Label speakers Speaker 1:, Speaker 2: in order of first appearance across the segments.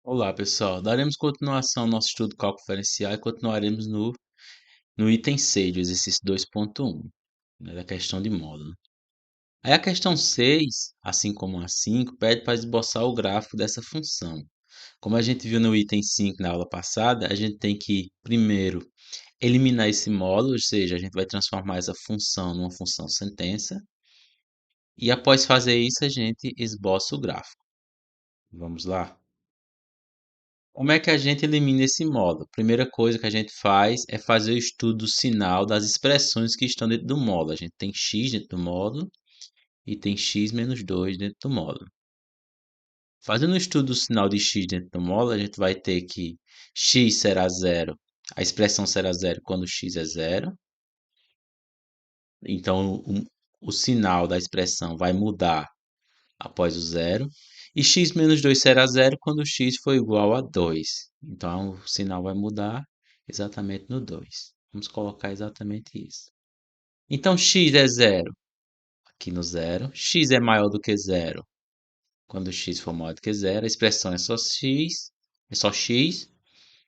Speaker 1: Olá, pessoal. Daremos continuação ao nosso estudo de cálculo diferencial e continuaremos no item 6 do exercício 2.1, né, da questão de módulo. Aí a questão 6, assim como a 5, pede para esboçar o gráfico dessa função. Como a gente viu no item 5 na aula passada, a gente tem que, primeiro, eliminar esse módulo, ou seja, a gente vai transformar essa função numa função sentença, e após fazer isso, a gente esboça o gráfico. Vamos lá? Como é que a gente elimina esse módulo? Primeira coisa que a gente faz é fazer o estudo do sinal das expressões que estão dentro do módulo. A gente tem x dentro do módulo e tem x menos 2 dentro do módulo. Fazendo o estudo do sinal de x dentro do módulo, a gente vai ter que x será zero, a expressão será zero quando x é zero. Então, o sinal da expressão vai mudar após o zero. E x menos 2 será zero quando x for igual a 2. Então, o sinal vai mudar exatamente no 2. Vamos colocar exatamente isso. Então, x é zero aqui no zero. X é maior do que zero quando x for maior do que zero. A expressão é só x,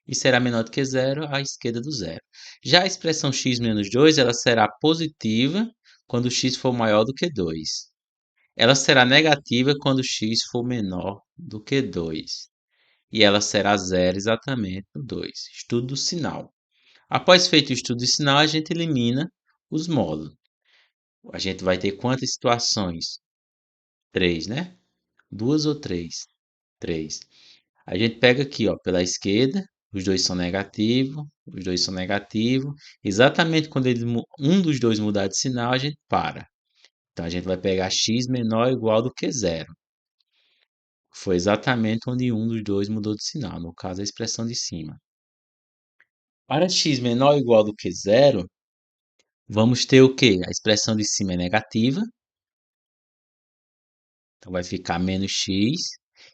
Speaker 1: e será menor do que zero à esquerda do zero. Já a expressão x menos 2 ela será positiva quando x for maior do que 2. Ela será negativa quando x for menor do que 2. E ela será zero exatamente no 2. Estudo do sinal. Após feito o estudo do sinal, a gente elimina os módulos. A gente vai ter quantas situações? Três, né? Duas ou três? Três. A gente pega aqui, ó, pela esquerda, os dois são negativos, os dois são negativos. Exatamente quando um dos dois mudar de sinal, a gente para. Então a gente vai pegar x menor ou igual do que zero. Foi exatamente onde um dos dois mudou de sinal, no caso a expressão de cima. Para x menor ou igual do que zero, vamos ter o quê? A expressão de cima é negativa, então vai ficar menos x.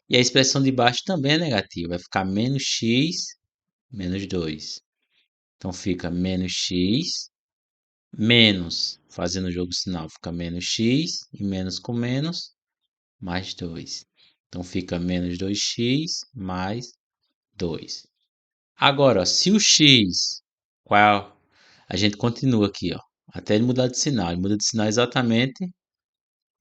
Speaker 1: E a expressão de baixo também é negativa, vai ficar menos x menos 2. Então fica menos x menos, fazendo o jogo sinal, fica menos x e menos com menos, mais 2. Então fica menos 2x mais 2. Agora, ó, se o x, qual a gente continua aqui, ó, até ele mudar de sinal. Ele muda de sinal exatamente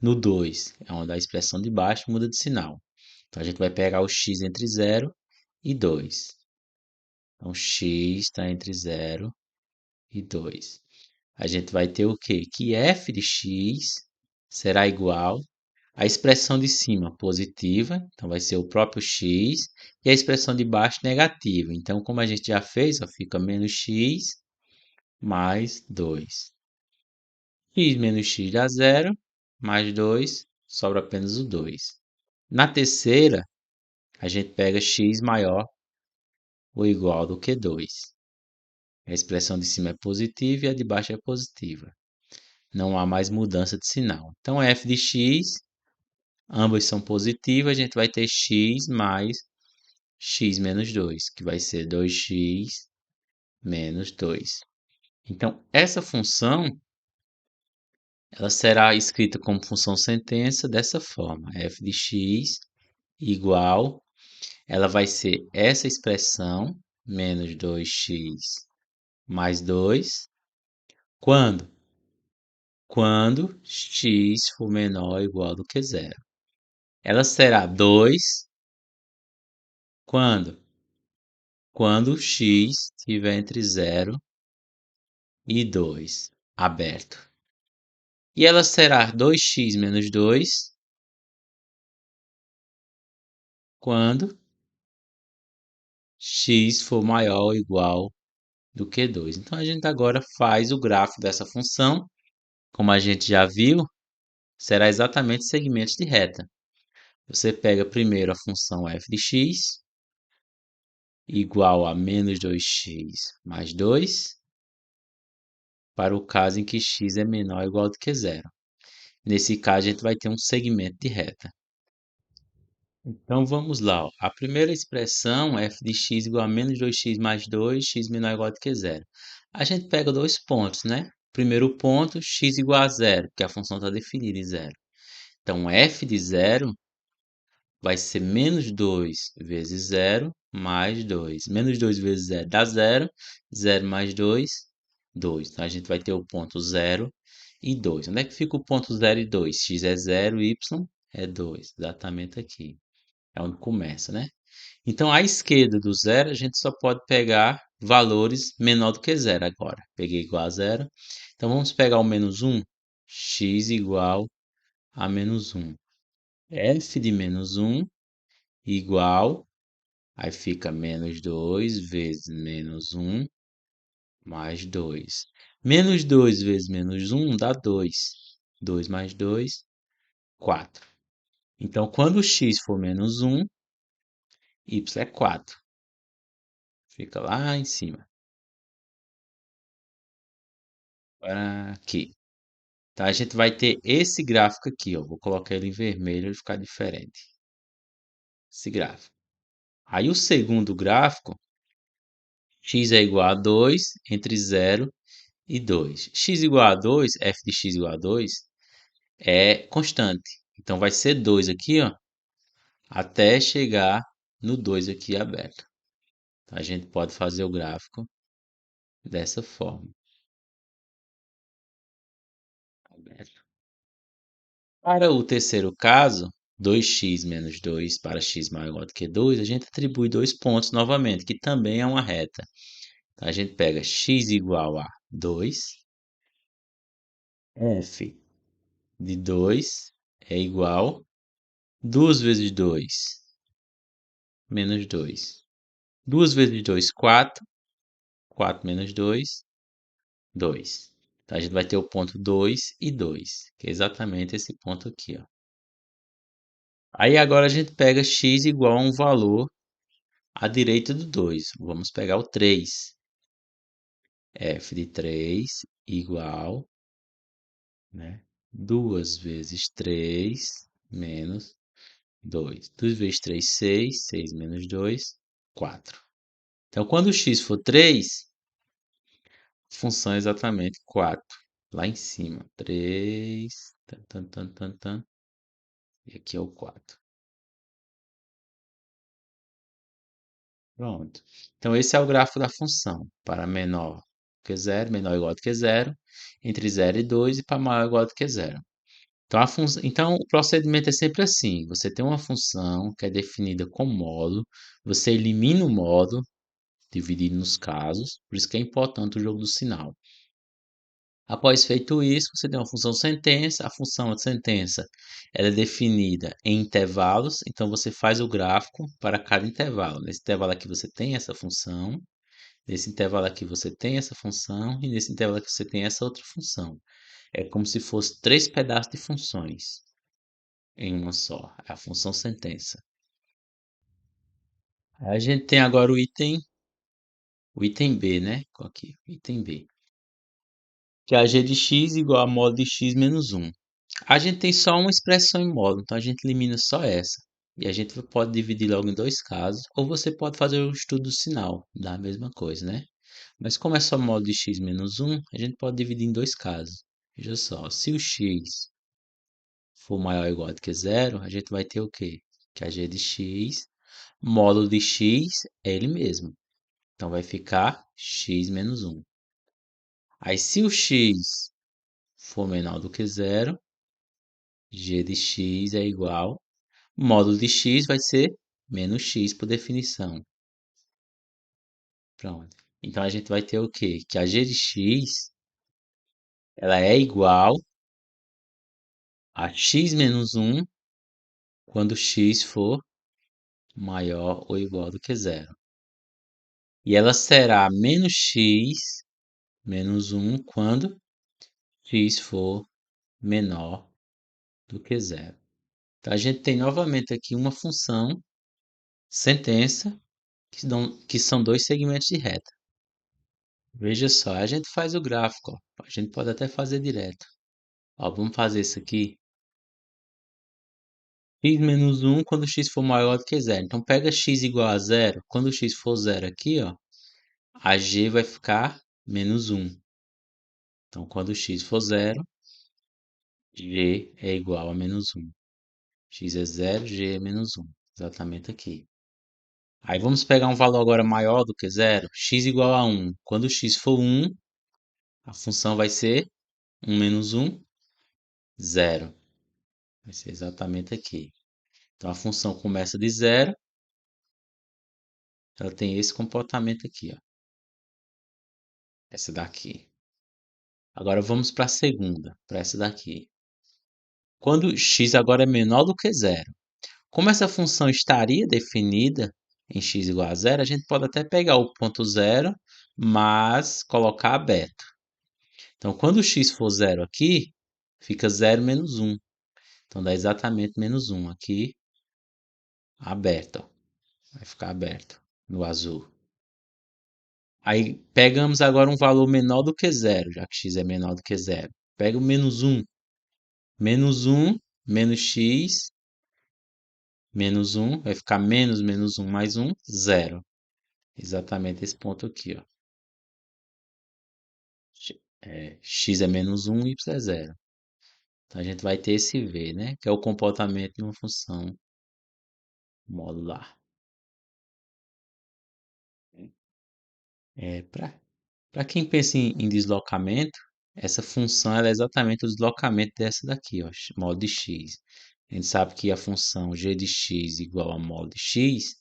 Speaker 1: no 2, é onde a expressão de baixo muda de sinal. Então a gente vai pegar o x entre 0 e 2. Então x está entre 0 e 2. A gente vai ter o quê? Que f de x será igual à expressão de cima positiva, então vai ser o próprio x, e a expressão de baixo negativa. Então, como a gente já fez, ó, fica menos x mais 2. X menos x dá zero, mais 2, sobra apenas o 2. Na terceira, a gente pega x maior ou igual do que 2. A expressão de cima é positiva e a de baixo é positiva. Não há mais mudança de sinal. Então, f de x, ambas são positivas, a gente vai ter x mais x menos 2, que vai ser 2x menos 2. Então, essa função ela será escrita como função sentença dessa forma: f de x igual, ela vai ser essa expressão, menos 2x mais 2, quando? Quando x for menor ou igual do que zero. Ela será 2 quando? Quando x estiver entre 0 e 2, aberto. E ela será 2x menos 2 quando x for maior ou igual do que 2. Então a gente agora faz o gráfico dessa função. Como a gente já viu, será exatamente segmentos de reta. Você pega primeiro a função f de x igual a menos 2x mais 2, para o caso em que x é menor ou igual do que zero. Nesse caso, a gente vai ter um segmento de reta. Então vamos lá, ó. A primeira expressão, f de x igual a menos 2x mais 2, x menor ou igual do que zero. A gente pega dois pontos, né? Primeiro ponto, x igual a zero, porque a função está definida em zero. Então f de zero vai ser menos 2 vezes zero mais 2. Menos 2 vezes zero dá zero. Zero mais 2, 2. Então, a gente vai ter o ponto zero e 2. Onde é que fica o ponto zero e 2? X é zero, y é 2. Exatamente aqui. É onde começa, né? Então, à esquerda do zero, a gente só pode pegar valores menor do que zero agora. Peguei igual a zero. Então, vamos pegar o menos um. X igual a menos um. F de menos um igual, aí fica menos 2 vezes menos um mais 2. Menos 2 vezes menos um dá 2. 2 mais 2, 4. Então, quando x for menos um, y é 4. Fica lá em cima. Para aqui. Então, a gente vai ter esse gráfico aqui, ó. Vou colocar ele em vermelho, ele ficar diferente. Esse gráfico. Aí, o segundo gráfico, x é igual a 2 entre 0 e 2. X igual a 2, f de x igual a 2, é constante. Então, vai ser 2 aqui, ó, até chegar no 2 aqui aberto. Então, a gente pode fazer o gráfico dessa forma. Aberto. Para o terceiro caso, 2x menos 2 para x maior ou igual do que 2, a gente atribui dois pontos novamente, que também é uma reta. Então, a gente pega x igual a 2, f de 2 é igual 2 vezes 2 menos 2. 2 vezes 2, 4. 4 menos 2, 2. Então, a gente vai ter o ponto 2 e 2, que é exatamente esse ponto aqui, ó. Aí agora a gente pega x igual a um valor à direita do 2. Vamos pegar o 3. F de 3 igual, né, 2 vezes 3 menos 2. 2 vezes 3, 6. 6 menos 2, 4. Então, quando o x for 3, a função é exatamente 4. Lá em cima. 3. Tan, tan, tan, tan, tan. E aqui é o 4. Pronto. Então, esse é o gráfico da função. Para menor que zero, menor ou igual do que zero, entre 0 e 2 e para maior ou igual do que zero. Então, então, o procedimento é sempre assim. Você tem uma função que é definida com módulo, você elimina o módulo, dividido nos casos, por isso que é importante o jogo do sinal. Após feito isso, você tem uma função sentença. A função de sentença ela é definida em intervalos, então você faz o gráfico para cada intervalo. Nesse intervalo aqui você tem essa função, nesse intervalo aqui você tem essa função e nesse intervalo aqui você tem essa outra função. É como se fosse três pedaços de funções em uma só. É a função sentença. A gente tem agora o item B, né? Aqui, item B. Que é a g de x igual a módulo de x menos 1. A gente tem só uma expressão em módulo, então a gente elimina só essa. E a gente pode dividir logo em dois casos, ou você pode fazer o estudo do sinal, da mesma coisa, né? Mas como é só módulo de x menos 1, a gente pode dividir em dois casos. Veja só, se o x for maior ou igual do que zero, a gente vai ter o quê? Que a g de x, módulo de x é ele mesmo. Então vai ficar x menos 1. Aí se o x for menor do que zero, g de x é igual, módulo de x vai ser menos x por definição. Pronto. Então a gente vai ter o quê? Que a g de x ela é igual a x menos 1 quando x for maior ou igual do que zero. E ela será menos x menos 1 quando x for menor do que zero. Então a gente tem novamente aqui uma função sentença que são dois segmentos de reta. Veja só, a gente faz o gráfico, ó. A gente pode até fazer direto. Ó, vamos fazer isso aqui. X menos 1 quando x for maior do que zero. Então, pega x igual a zero. Quando x for zero aqui, ó, a g vai ficar menos 1. Então, quando x for zero, g é igual a menos 1. X é zero, g é menos 1. exatamente aqui. Aí vamos pegar um valor agora maior do que zero, x igual a 1. Quando x for 1, a função vai ser 1 menos 1, zero. Vai ser exatamente aqui. Então a função começa de zero, ela tem esse comportamento aqui, ó. Essa daqui. Agora vamos para a segunda, para essa daqui. Quando x agora é menor do que zero. Como essa função estaria definida em x igual a zero, a gente pode até pegar o ponto zero, mas colocar aberto. Então, quando x for zero aqui, fica zero menos 1. Então, dá exatamente menos 1 aqui, aberto. Ó. Vai ficar aberto no azul. Aí, pegamos agora um valor menor do que zero, já que x é menor do que zero. Pega o menos 1. Menos 1, menos x, menos 1, vai ficar menos menos 1 mais 1, zero. Exatamente esse ponto aqui, ó. X é menos 1, y é zero. Então a gente vai ter esse v, né? Que é o comportamento de uma função modular. Para quem pensa em deslocamento, essa função ela é exatamente o deslocamento dessa daqui, ó, modo de x. A gente sabe que a função g de x igual a modo de x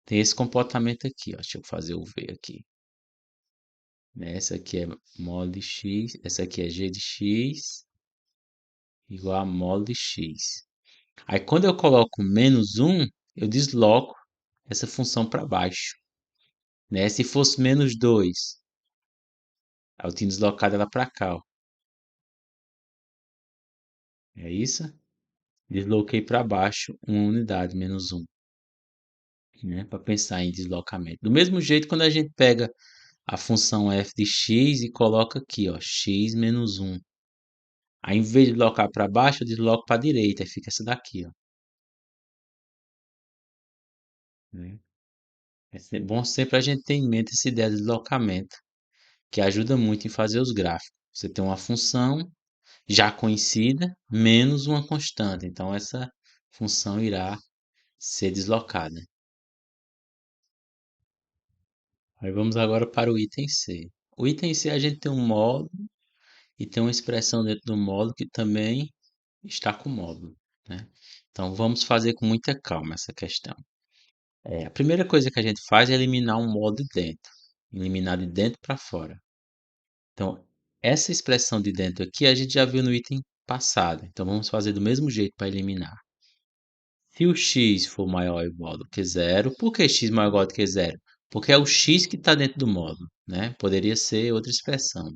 Speaker 1: tem esse comportamento aqui, ó. Deixa eu fazer o v aqui. Né? Essa aqui é modo de x, essa aqui é g de x igual a modo de x. Aí quando eu coloco menos 1, eu desloco essa função para baixo. Né? Se fosse menos 2, aí eu tinha deslocado ela para cá. Ó. É isso? Desloquei para baixo uma unidade, menos 1. Né? Para pensar em deslocamento. Do mesmo jeito, quando a gente pega a função f de x e coloca aqui, ó, x menos 1. Aí, em vez de deslocar para baixo, eu desloco para a direita. Aí fica essa daqui. Ó. Né? Bom sempre a gente ter em mente essa ideia de deslocamento, que ajuda muito em fazer os gráficos. Você tem uma função já conhecida menos uma constante. Então, essa função irá ser deslocada. Aí vamos agora para o item C. O item C a gente tem um módulo e tem uma expressão dentro do módulo que também está com módulo. Né? Então, vamos fazer com muita calma essa questão. A primeira coisa que a gente faz é eliminar um módulo de dentro. Eliminar de dentro para fora. Então, essa expressão de dentro aqui a gente já viu no item passado. Então, vamos fazer do mesmo jeito para eliminar. Se o x for maior ou igual do que zero, por que x maior ou igual do que zero? Porque é o x que está dentro do módulo, né? Poderia ser outra expressão,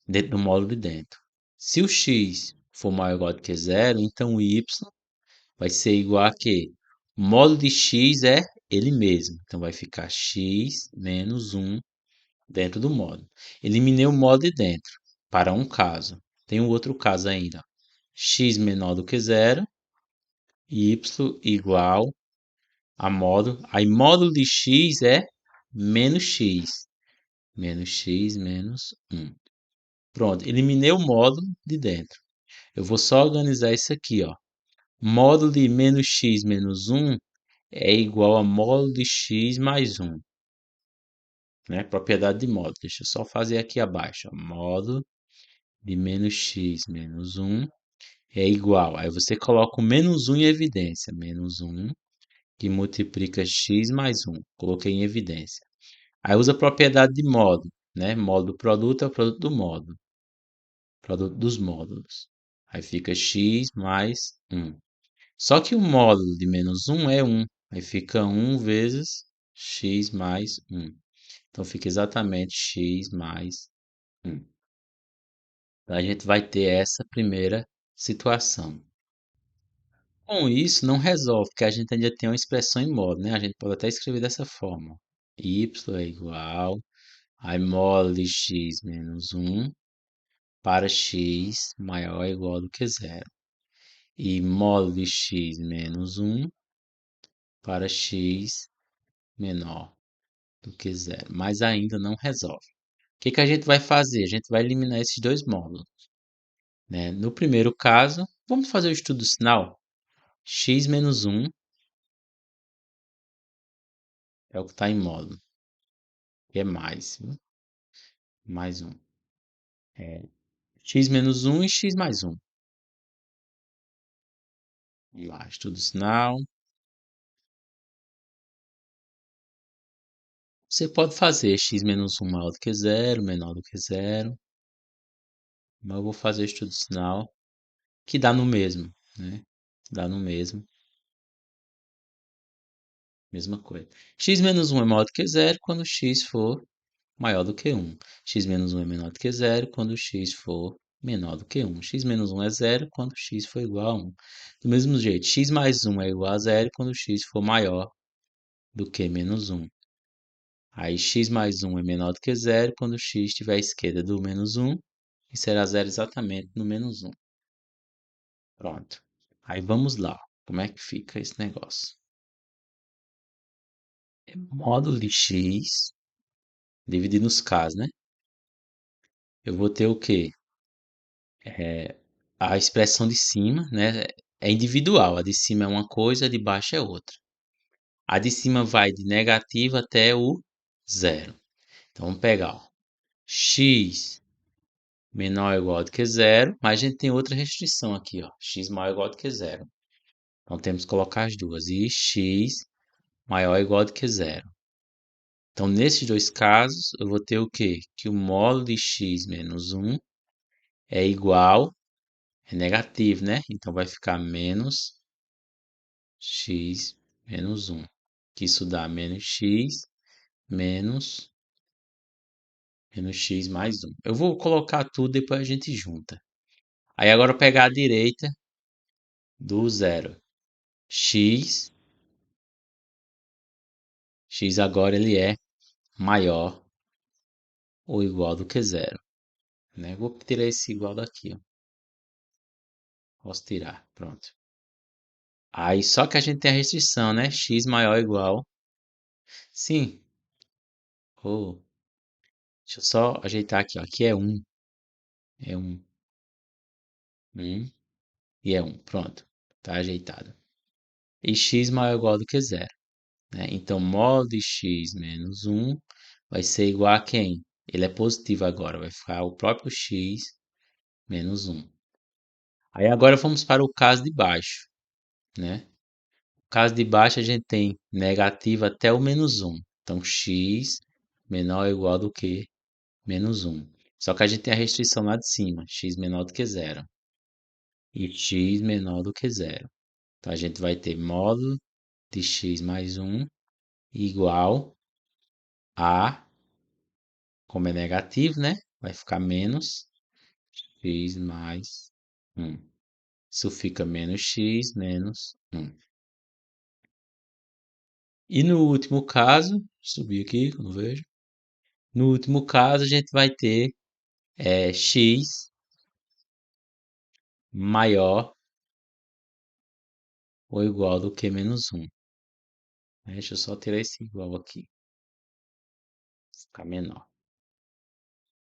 Speaker 1: dentro do módulo de dentro. Se o x for maior ou igual do que zero, então o y vai ser igual a quê? O módulo de x é ele mesmo. Então vai ficar x menos 1 dentro do módulo. Eliminei o módulo de dentro para um caso. Tem um outro caso ainda. X menor do que zero, y igual a módulo. Aí módulo de x é menos x. Menos x menos 1. Pronto, eliminei o módulo de dentro. Eu vou só organizar isso aqui, ó. Módulo de menos x menos 1 é igual a módulo de x mais 1. Né? Propriedade de módulo. Deixa eu só fazer aqui abaixo. Ó. Módulo de menos x menos 1 é igual. Aí você coloca o menos 1 em evidência. Menos 1 que multiplica x mais 1. Coloquei em evidência. Aí usa a propriedade de módulo. Né? Módulo do produto é o produto do módulo. Produto dos módulos. Aí fica x mais 1. Só que o módulo de menos 1 é 1. Aí fica 1 vezes x mais 1. Então fica exatamente x mais 1. Então, a gente vai ter essa primeira situação. Com isso, não resolve, porque a gente ainda tem uma expressão em módulo, né? A gente pode até escrever dessa forma. Y é igual a módulo de x menos 1 para x maior ou igual do que zero. E módulo de x menos 1 para x menor do que zero. Mas ainda não resolve. O que a gente vai fazer? A gente vai eliminar esses dois módulos. Né? No primeiro caso, vamos fazer o estudo do sinal. X menos 1 É o que está em módulo. Que é mais, viu? Mais um. É x menos um e x mais um. Vamos lá, estudo sinal. Você pode fazer x menos um maior do que zero, menor do que zero. Mas eu vou fazer estudo sinal, que dá no mesmo, né? Dá no mesmo, mesma coisa. X menos um é maior do que zero quando x for maior do que um. X menos um é menor do que zero quando x for menor do que um. X menos um é zero quando x for igual a um. Do mesmo jeito, x mais um é igual a zero quando x for maior do que menos um. Aí x mais um é menor do que zero quando x estiver à esquerda do menos um e será zero exatamente no menos um. Pronto. Aí vamos lá. Como é que fica esse negócio? Módulo de x dividido nos casos, né? Eu vou ter o quê? A expressão de cima, né? É individual. A de cima é uma coisa, a de baixo é outra. A de cima vai de negativo até o zero. Então vamos pegar, ó, x menor ou igual do que zero, mas a gente tem outra restrição aqui, ó, x maior ou igual do que zero. Então temos que colocar as duas. E x maior ou igual do que zero. Então, nesses dois casos, eu vou ter o quê? Que o módulo de x menos um é igual, é negativo, né? Então, vai ficar menos x menos um. Que isso dá menos, menos x mais um. Eu vou colocar tudo, depois a gente junta. Aí, agora, pegar a direita do zero. X agora ele é maior ou igual do que zero, né? Vou tirar esse igual daqui, ó. Posso tirar, pronto. Aí só que a gente tem a restrição, né? X maior ou igual. Sim. Oh, deixa eu só ajeitar aqui, ó. Aqui é um. É um. E é um. Pronto. Tá ajeitado. E x maior ou igual do que zero, né? Então, módulo de x menos um vai ser igual a quem? Ele é positivo agora. Vai ficar o próprio x menos um. Aí agora vamos para o caso de baixo, né? No caso de baixo a gente tem negativo até o menos um. Então, x menor ou igual do que menos um. Só que a gente tem a restrição lá de cima, x menor do que zero. E x menor do que zero. Então a gente vai ter módulo de x mais um igual a, como é negativo, né? Vai ficar menos x mais um. Isso fica menos x menos um. E no último caso, subir aqui, quando vejo. No último caso, a gente vai ter x maior ou igual do que menos um. Deixa eu só tirar esse igual aqui. Ficar menor.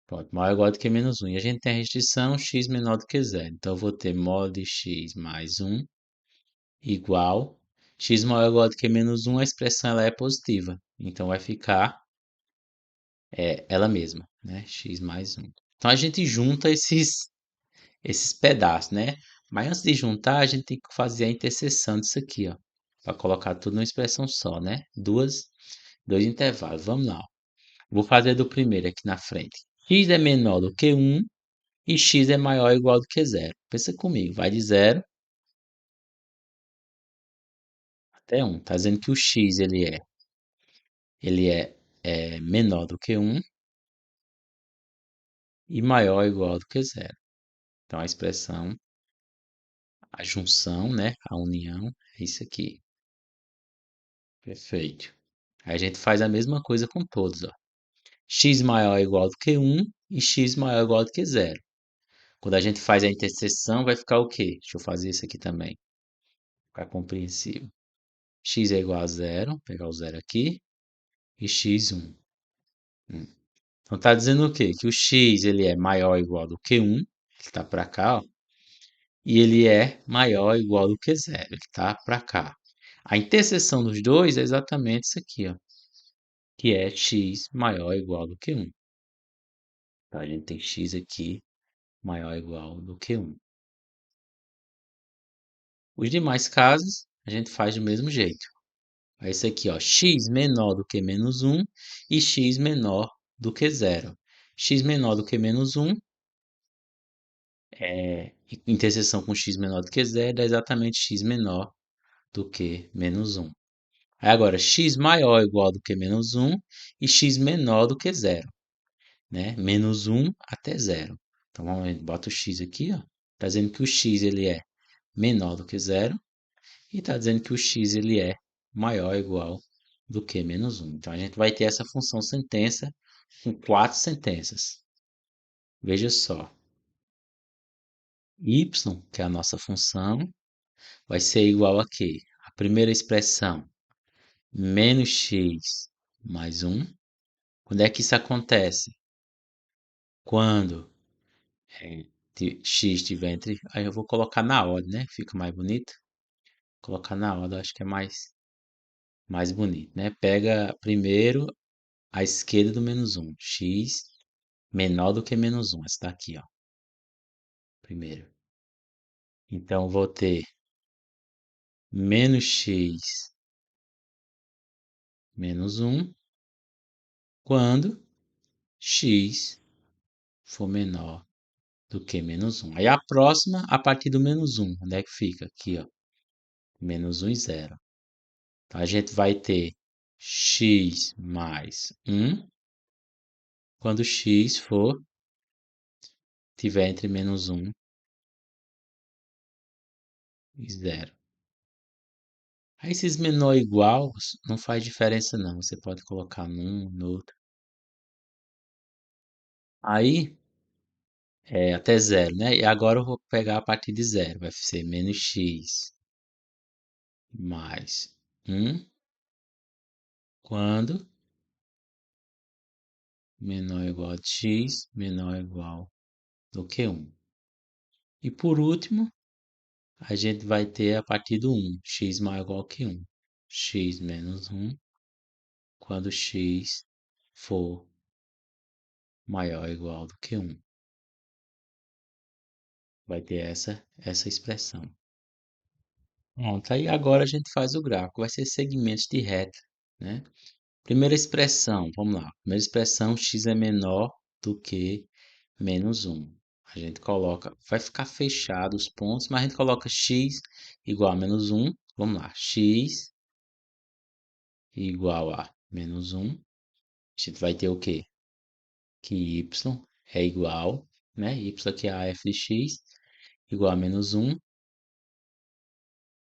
Speaker 1: Pronto, maior ou igual do que menos um. E a gente tem a restrição x menor do que zero. Então, eu vou ter módulo de x mais um igual. X maior ou igual do que menos um, a expressão ela é positiva. Então, vai ficar ela mesma, né? X mais um. Então, a gente junta esses pedaços, né? Mas antes de juntar, a gente tem que fazer a interseção disso aqui, ó. Para colocar tudo numa expressão só, né? Dois intervalos. Vamos lá, ó. Vou fazer do primeiro aqui na frente. X é menor do que um e x é maior ou igual do que zero. Pensa comigo, vai de zero até um. Tá dizendo que o x ele é menor do que um e maior ou igual do que zero. Então a expressão, a junção, né? A união é isso aqui. Perfeito. Aí a gente faz a mesma coisa com todos, ó. X maior ou igual do que um e x maior ou igual do que zero. Quando a gente faz a interseção, vai ficar o quê? Deixa eu fazer isso aqui também, para compreensível. X é igual a zero, vou pegar o zero aqui, e x um. Então tá dizendo o quê? Que o x ele é maior ou igual do que um, ele está para cá, ó, e ele é maior ou igual do que zero, ele está para cá. A interseção dos dois é exatamente isso aqui, ó. que é x maior ou igual do que 1. Então, a gente tem x aqui maior ou igual do que 1. Os demais casos, a gente faz do mesmo jeito. É isso aqui, ó, x menor do que menos 1 e x menor do que 0. X menor do que menos 1 é interseção com x menor do que 0 é exatamente x menor do que menos 1. Aí agora, x maior ou igual do que menos 1 e x menor do que 0, né? Menos 1 até 0. Então, vamos ver, bota o x aqui, ó. Está dizendo que o x ele é menor do que 0 e está dizendo que o x ele é maior ou igual do que menos 1. Então, a gente vai ter essa função sentença com quatro sentenças. Veja só. Y, que é a nossa função, vai ser igual a quê? A primeira expressão, menos x mais 1. Quando é que isso acontece? Quando x estiver entre... Aí eu vou colocar na ordem, né? Fica mais bonito. Colocar na ordem, eu acho que é mais bonito, né? Pega primeiro a esquerda do menos 1. X menor do que menos 1. Essa daqui, ó. Primeiro. Então, vou ter menos x menos 1 quando x for menor do que menos 1. Aí a próxima, a partir do menos 1. Onde é que fica? Aqui, ó. Menos 1 e 0. Então, a gente vai ter x mais 1 quando x tiver entre menos 1 e 0. Aí esses menor ou igual não faz diferença não. Você pode colocar num, no outro. Aí é até 0, né? E agora eu vou pegar a partir de 0. Vai ser menos x mais 1 quando menor ou igual a x menor ou igual do que 1. E por último, a gente vai ter a partir do 1, x maior ou igual que 1. X menos 1 quando x for maior ou igual do que 1. Vai ter essa expressão. Pronto, aí agora a gente faz o gráfico. Vai ser segmentos de reta, né? Primeira expressão, vamos lá. Primeira expressão, x é menor do que menos 1. A gente coloca, vai ficar fechado os pontos, mas a gente coloca x igual a menos 1. Vamos lá, x igual a menos 1. A gente vai ter o quê? Que y é igual, né? Y que é a f de x igual a menos 1.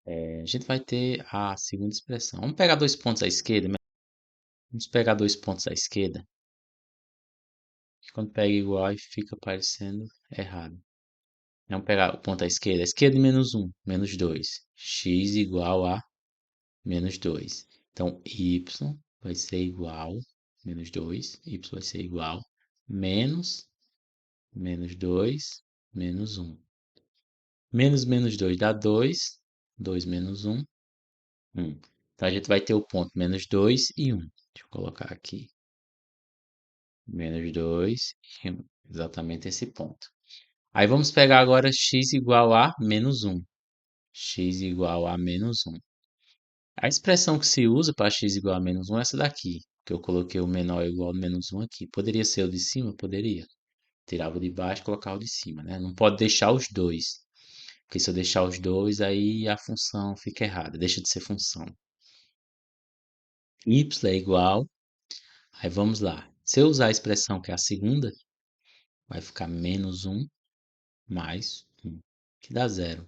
Speaker 1: A gente vai ter a segunda expressão. Vamos pegar dois pontos à esquerda. Vamos pegar dois pontos à esquerda. Que quando pega igual aí fica parecendo errado. Vamos pegar o ponto à esquerda. A esquerda menos 1, menos 2. X igual a menos 2. Então, y vai ser igual, menos 2. Y vai ser igual, menos 2, menos 1. Menos 2 dá 2. 2 menos 1, 1. Então, a gente vai ter o ponto menos 2 e 1. Deixa eu colocar aqui. Menos 2 e 1. Exatamente esse ponto. Aí vamos pegar agora x igual a menos 1. X igual a menos 1. A expressão que se usa para x igual a menos 1 é essa daqui, que eu coloquei o menor igual a menos 1 aqui. Poderia ser o de cima? Poderia. Tirava o de baixo e colocava o de cima, né? Não pode deixar os dois, porque se eu deixar os dois, aí a função fica errada, deixa de ser função. Y é igual, aí vamos lá. Se eu usar a expressão que é a segunda, vai ficar menos 1 mais 1, que dá 0.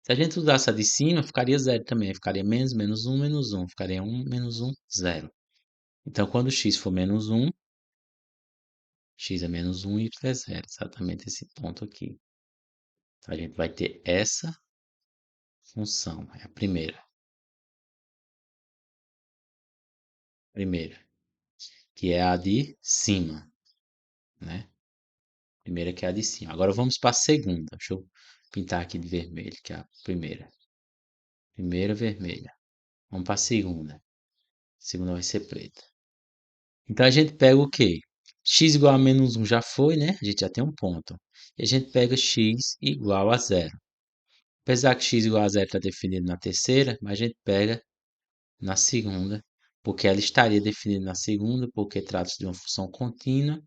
Speaker 1: Se a gente usasse a de cima, ficaria 0 também. Ficaria menos 1, menos 1. Ficaria 1, menos 1, 0. Então, quando x for menos 1, x é menos 1 e y é 0. Exatamente esse ponto aqui. Então, a gente vai ter essa função. É a primeira. Primeira. Que é a de cima, né? Primeira que é a de cima. Agora vamos para a segunda. Deixa eu pintar aqui de vermelho, que é a primeira. Primeira vermelha. Vamos para a segunda. A segunda vai ser preta. Então a gente pega o quê? X igual a menos um já foi, né? A gente já tem um ponto. E a gente pega x igual a zero. Apesar que x igual a zero está definido na terceira, mas a gente pega na segunda, porque ela estaria definida na segunda, porque trata-se de uma função contínua,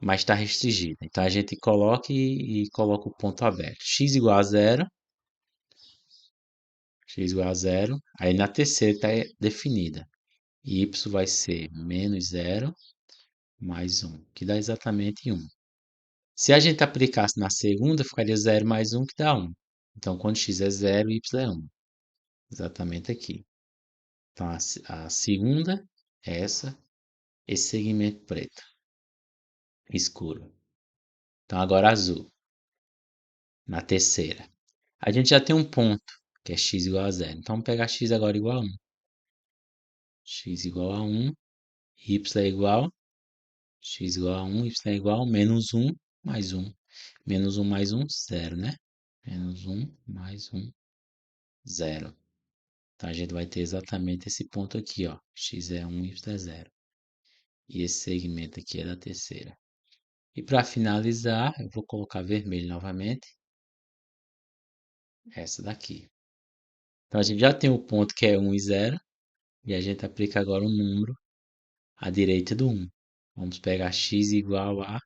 Speaker 1: mas está restringida. Então a gente coloca e coloca o ponto aberto. X igual a zero, x igual a zero, aí na terceira está definida. Y vai ser menos zero mais um, que dá exatamente um. Se a gente aplicasse na segunda, ficaria zero mais um, que dá um. Então, quando x é zero, y é um. Exatamente aqui. Então, a segunda é esse segmento preto, escuro. Então, agora azul, na terceira. A gente já tem um ponto, que é x igual a zero. Então, vamos pegar x agora igual a 1. X igual a 1, y é igual, x igual a 1, y é igual, menos um mais um. Menos um mais um, zero, né? Menos um mais um, zero. Então, a gente vai ter exatamente esse ponto aqui, ó. X é 1, y é zero. E esse segmento aqui é da terceira. E para finalizar, eu vou colocar vermelho novamente. Essa daqui. Então, a gente já tem o ponto que é 1 e 0. E a gente aplica agora um número à direita do 1. Vamos pegar x igual a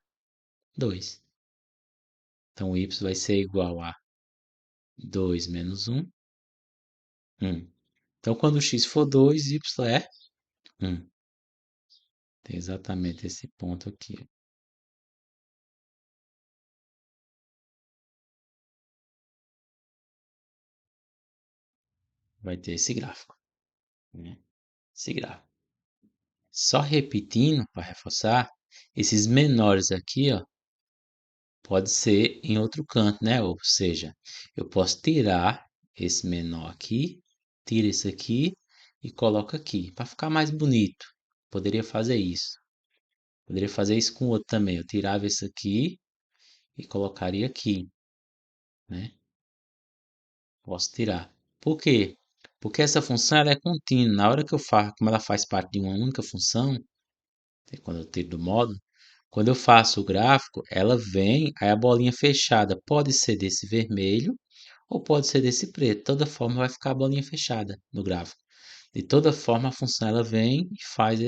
Speaker 1: 2. Então, y vai ser igual a 2 menos 1, 1. Então, quando x for 2, y é 1. Tem exatamente esse ponto aqui. Vai ter esse gráfico, né? Esse gráfico. Só repetindo para reforçar, esses menores aqui, ó, pode ser em outro canto, né? Ou seja, eu posso tirar esse menor aqui, tira esse aqui e coloco aqui, para ficar mais bonito. Poderia fazer isso. Poderia fazer isso com o outro também. Eu tirava esse aqui e colocaria aqui, né? Posso tirar. Por quê? Porque essa função ela é contínua. Na hora que eu faço, como ela faz parte de uma única função, quando eu tiro do módulo, quando eu faço o gráfico, ela vem, aí a bolinha fechada pode ser desse vermelho ou pode ser desse preto. De toda forma vai ficar a bolinha fechada no gráfico. De toda forma a função ela vem e faz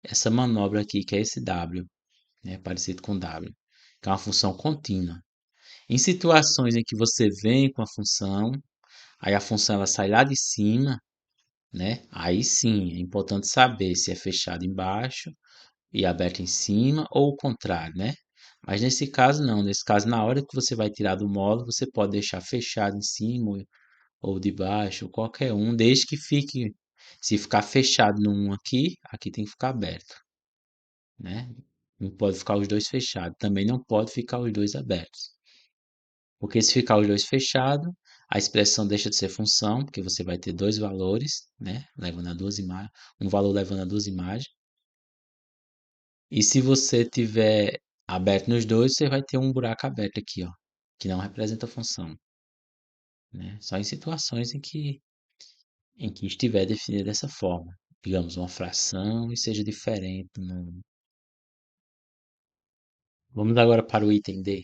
Speaker 1: essa manobra aqui, que é esse W, né, parecido com W, que é uma função contínua. Em situações em que você vem com a função, aí a função ela sai lá de cima, né? Aí sim, é importante saber se é fechado embaixo e aberto em cima ou o contrário, né? Mas nesse caso não, nesse caso na hora que você vai tirar do módulo, você pode deixar fechado em cima ou de baixo, ou qualquer um, desde que fique, se ficar fechado num aqui, aqui tem que ficar aberto, né? Não pode ficar os dois fechados, também não pode ficar os dois abertos. Porque se ficar os dois fechados, a expressão deixa de ser função, porque você vai ter dois valores, né? Levando a duas imagens, um valor levando a duas imagens. E se você tiver aberto nos dois, você vai ter um buraco aberto aqui, ó, que não representa função, né? Só em situações em que estiver definido dessa forma. Digamos, uma fração e seja diferente do número. Vamos agora para o item D,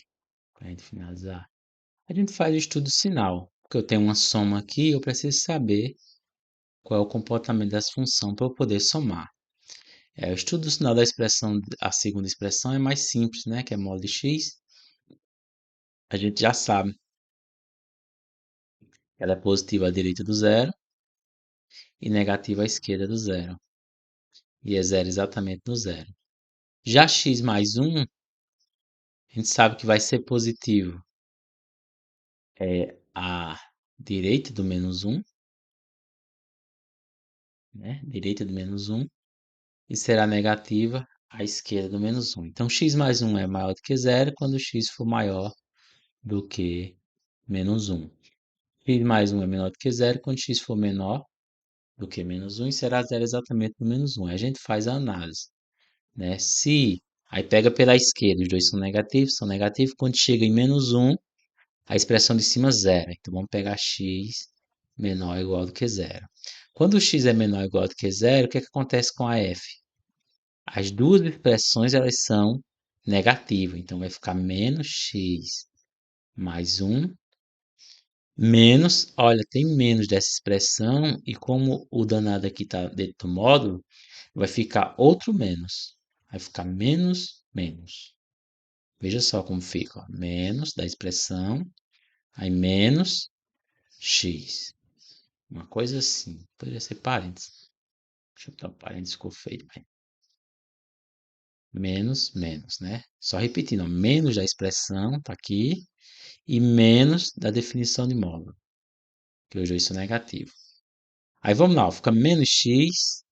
Speaker 1: para a gente finalizar. A gente faz o estudo sinal, porque eu tenho uma soma aqui, eu preciso saber qual é o comportamento dessa função para eu poder somar. O estudo sinal da expressão, a segunda expressão é mais simples, né, que é mod de x. A gente já sabe que ela é positiva à direita do zero e negativa à esquerda do zero. E é zero exatamente no zero. Já x mais 1, a gente sabe que vai ser positivo à direita do menos 1, né? Direita do menos 1, e será negativa à esquerda do menos 1. Então, x mais 1 é maior do que zero quando x for maior do que menos 1. X mais 1 é menor do que zero quando x for menor do que menos 1 e será zero exatamente no menos 1. Aí a gente faz a análise, né? Se aí pega pela esquerda, os dois são negativos. Quando chega em menos 1, a expressão de cima zero. Então vamos pegar x menor ou igual do que zero. Quando o x é menor ou igual do que zero, o que, é que acontece com a f? As duas expressões elas são negativas, então vai ficar menos x mais um menos, olha, tem menos dessa expressão e como o danado aqui está dentro do módulo, vai ficar outro menos. Vai ficar menos, menos. Veja só como fica, ó. Menos da expressão, aí menos x. Uma coisa assim. Poderia ser parênteses. Deixa eu botar um parênteses, ficou feio. Menos, menos, né? Só repetindo, ó, menos da expressão, tá aqui, e menos da definição de módulo, que hoje isso é negativo. Aí vamos lá, fica menos x,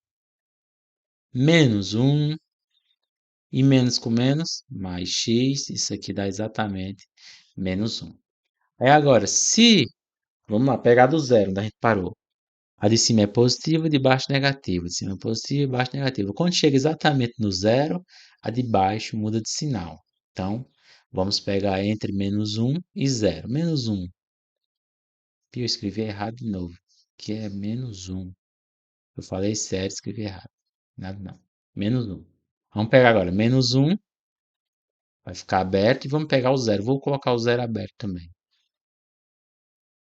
Speaker 1: menos um e menos com menos, mais x, isso aqui dá exatamente menos um. Aí agora, se, vamos lá, pegar do zero, onde a gente parou. A de cima é positiva, de baixo negativa. De cima é positiva, de baixo negativa. Quando chega exatamente no zero, a de baixo muda de sinal. Então, vamos pegar entre menos um e zero. Menos um. Eu escrevi errado de novo, que é menos um. Eu falei sério, escrevi errado. Nada não. Menos um. Vamos pegar agora menos um, vai ficar aberto e vamos pegar o zero. Vou colocar o zero aberto também.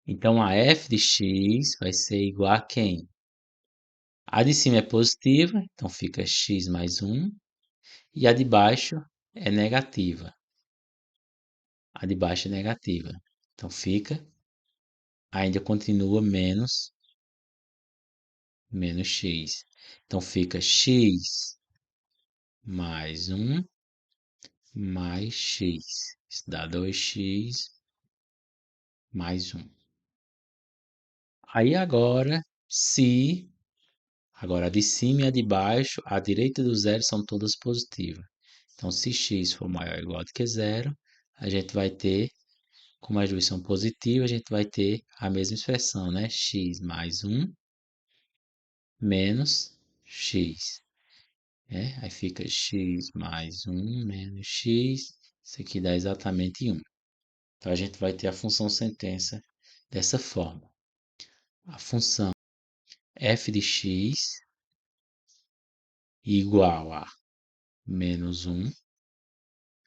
Speaker 1: Então a f de x vai ser igual a quem? A de cima é positiva, então fica x mais um. E a de baixo é negativa. A de baixo é negativa. Então fica, ainda continua menos x. Então fica x mais um mais x. Isso dá 2x mais um. Aí agora, se agora a de cima e a de baixo, a direita do zero são todas positivas. Então, se x for maior ou igual do que zero, a gente vai ter, como as duas são positivas, a gente vai ter a mesma expressão, né? X mais um menos x. Aí fica x mais um menos x. Isso aqui dá exatamente um. Então, a gente vai ter a função sentença dessa forma. A função f de x igual a menos um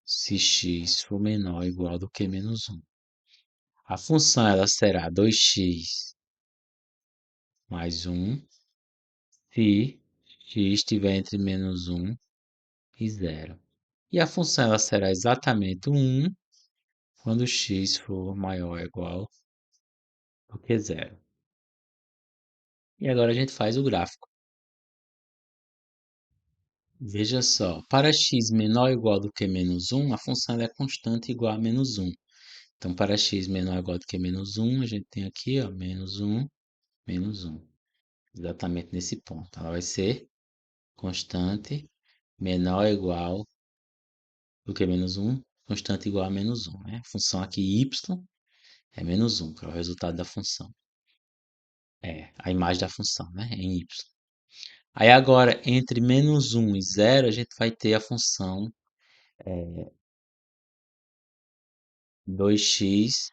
Speaker 1: se x for menor ou igual do que menos um. A função ela será 2x mais um se x estiver entre menos um e zero. E a função ela será exatamente 1 quando x for maior ou igual do que zero. E agora a gente faz o gráfico. Veja só, para x menor ou igual do que menos um, a função ela é constante igual a menos um. Então, para x menor ou igual do que menos um, a gente tem aqui ó, menos um, menos um. Exatamente nesse ponto. Ela vai ser constante menor ou igual do que menos um, constante igual a menos um. Né? A função aqui y é menos um, que é o resultado da função. É, a imagem da função, né? Em y. Aí agora, entre menos um e zero, a gente vai ter a função 2x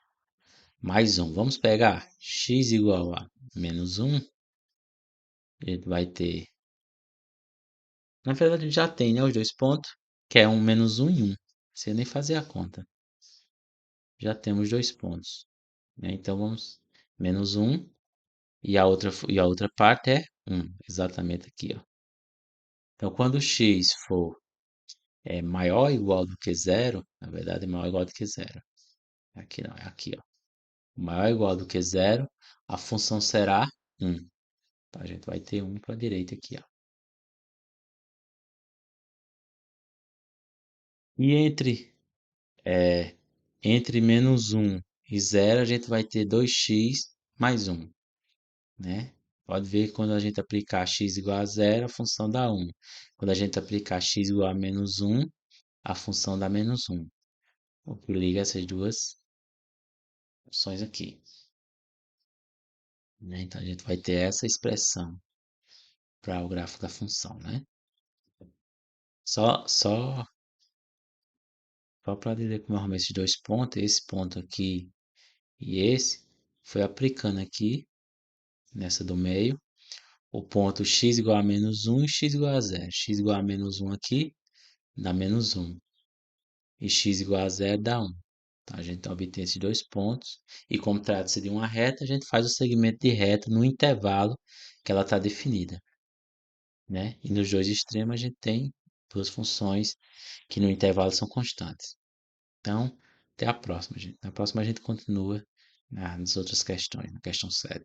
Speaker 1: mais um. Vamos pegar x igual a menos um. A gente vai ter... Na verdade, a gente já tem, né, os dois pontos, que é um menos um e um. Sem nem fazer a conta. Já temos dois pontos. Né? Então, vamos... Menos um. E a outra parte é 1. Exatamente aqui, ó. Então, quando x for maior ou igual do que zero, na verdade é maior ou igual do que zero. Aqui não, é aqui, ó. Maior ou igual do que zero, a função será 1. Então, a gente vai ter 1 para a direita aqui, ó. E entre menos um e zero, a gente vai ter 2x mais 1, né? Pode ver que quando a gente aplicar x igual a zero, a função dá 1. Quando a gente aplicar x igual a menos 1, a função dá menos 1. O que liga essas duas funções aqui. Né? Então, a gente vai ter essa expressão para o gráfico da função, né? Só, só, só para dizer como eu arrumei esses dois pontos, esse ponto aqui e esse, foi aplicando aqui, nessa do meio, o ponto x igual a menos 1 e x igual a zero. X igual a menos 1 aqui dá menos 1. E x igual a zero dá 1. Então, a gente obtém esses dois pontos. E como trata-se de uma reta, a gente faz o segmento de reta no intervalo que ela está definida, né? E nos dois extremos a gente tem duas funções que no intervalo são constantes. Então, até a próxima, gente. Na próxima a gente continua nas outras questões, na questão 7.